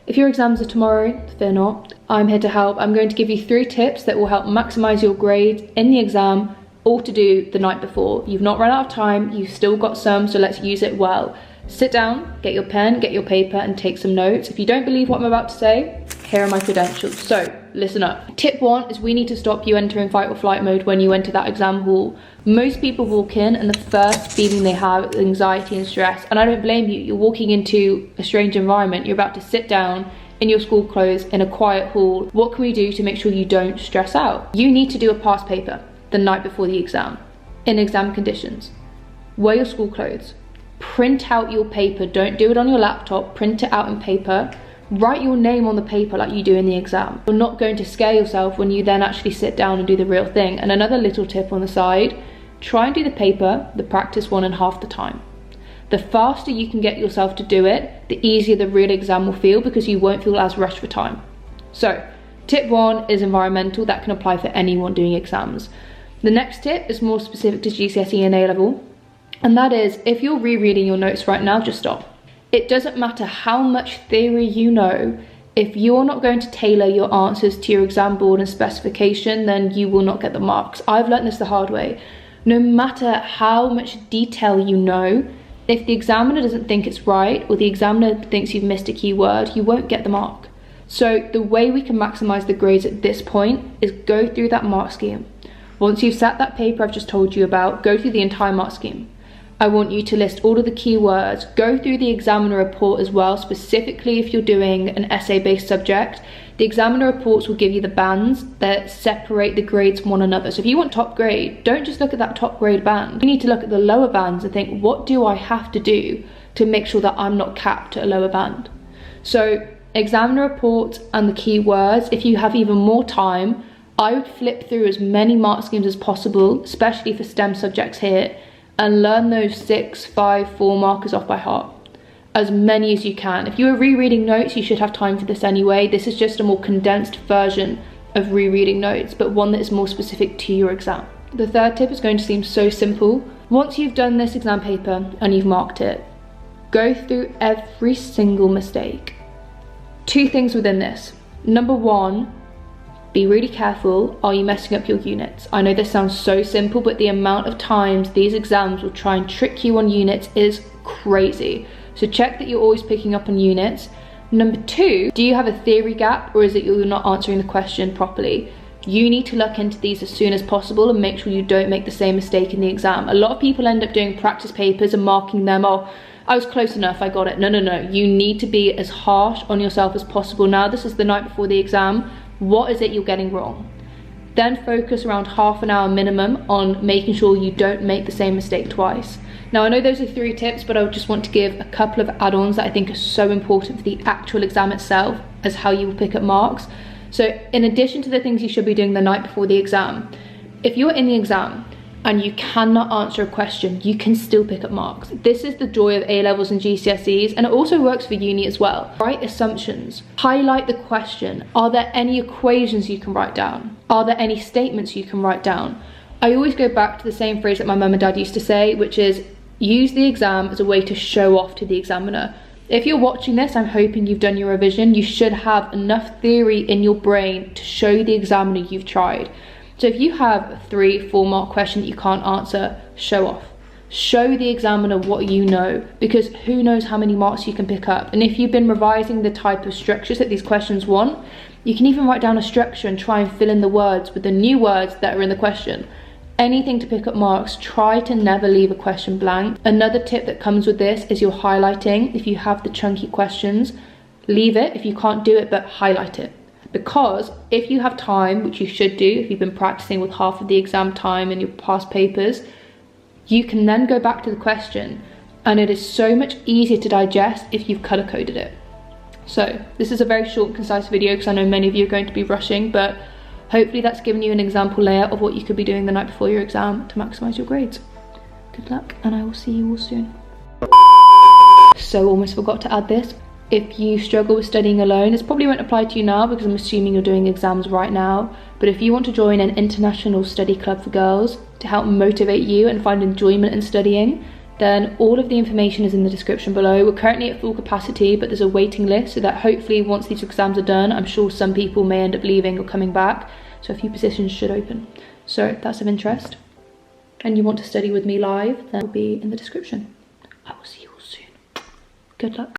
If your exams are tomorrow, fear not, I'm here to help. I'm going to give you 3 tips that will help maximize your grades in the exam, all to do the night before. You've not run out of time, you've still got some, so let's use it well. Sit down, get your pen, get your paper, and take some notes. If you don't believe what I'm about to say, here are my credentials. So listen up. Tip 1 is we need to stop you entering fight or flight mode when you enter that exam hall. Most people walk in and the first feeling they have is anxiety and stress. And I don't blame you. You're walking into a strange environment. You're about to sit down in your school clothes in a quiet hall. What can we do to make sure you don't stress out? You need to do a past paper the night before the exam in exam conditions. Wear your school clothes. Print out your paper. Don't do it on your laptop. Print it out in paper. Write your name on the paper like you do in the exam. You're not going to scare yourself when you then actually sit down and do the real thing. And another little tip on the side, try and do the paper, the practice one, in half the time. The faster you can get yourself to do it, the easier the real exam will feel because you won't feel as rushed for time. So tip 1 is environmental. That can apply for anyone doing exams. The next tip is more specific to GCSE and A level. And that is, if you're rereading your notes right now, just stop. It doesn't matter how much theory you know, if you're not going to tailor your answers to your exam board and specification, then you will not get the marks. I've learned this the hard way. No matter how much detail you know, if the examiner doesn't think it's right, or the examiner thinks you've missed a key word, you won't get the mark. So the way we can maximize the grades at this point is go through that mark scheme. Once you've sat that paper I've just told you about, go through the entire mark scheme. I want you to list all of the key words, go through the examiner report as well, specifically if you're doing an essay-based subject. The examiner reports will give you the bands that separate the grades from one another. So if you want top grade, don't just look at that top grade band. You need to look at the lower bands and think, what do I have to do to make sure that I'm not capped at a lower band? So examiner reports and the key words, if you have even more time, I would flip through as many mark schemes as possible, especially for STEM subjects here, and learn those 6, 5, 4 markers off by heart. As many as you can. If you are rereading notes, you should have time for this anyway. This is just a more condensed version of rereading notes, but one that is more specific to your exam. The third tip is going to seem so simple. Once you've done this exam paper and you've marked it, go through every single mistake. 2 things within this. Number 1, be really careful. Are you messing up your units? I know this sounds so simple, but the amount of times these exams will try and trick you on units is crazy. So check that you're always picking up on units. Number 2, do you have a theory gap, or is it you're not answering the question properly? You need to look into these as soon as possible and make sure you don't make the same mistake in the exam. A lot of people end up doing practice papers and marking them, oh, I was close enough, I got it. No. You need to be as harsh on yourself as possible. Now this is the night before the exam. What is it you're getting wrong? Then focus around half an hour minimum on making sure you don't make the same mistake twice. Now I know those are 3 tips, but I just want to give a couple of add-ons that I think are so important for the actual exam itself as how you will pick up marks. So in addition to the things you should be doing the night before the exam, if you're in the exam and you cannot answer a question, you can still pick up marks. This is the joy of A levels and GCSEs, and it also works for uni as well. Write assumptions, highlight the question. Are there any equations you can write down? Are there any statements you can write down? I always go back to the same phrase that my mum and dad used to say, which is use the exam as a way to show off to the examiner. If you're watching this, I'm hoping you've done your revision. You should have enough theory in your brain to show the examiner you've tried. So if you have a 3-4 mark question that you can't answer, show off. Show the examiner what you know, because who knows how many marks you can pick up. And if you've been revising the type of structures that these questions want, you can even write down a structure and try and fill in the words with the new words that are in the question. Anything to pick up marks, try to never leave a question blank. Another tip that comes with this is your highlighting. If you have the chunky questions, leave it if you can't do it, but highlight it. Because if you have time, which you should do if you've been practicing with half of the exam time in your past papers, you can then go back to the question and it is so much easier to digest if you've colour coded it. So this is a very short and concise video because I know many of you are going to be rushing, but hopefully that's given you an example layout of what you could be doing the night before your exam to maximise your grades. Good luck, and I will see you all soon. So almost forgot to add this. If you struggle with studying alone, this probably won't apply to you now because I'm assuming you're doing exams right now. But if you want to join an international study club for girls to help motivate you and find enjoyment in studying, then all of the information is in the description below. We're currently at full capacity, but there's a waiting list, so that hopefully once these exams are done, I'm sure some people may end up leaving or coming back, so a few positions should open. So if that's of interest and you want to study with me live, then it will be in the description. I will see you all soon. Good luck.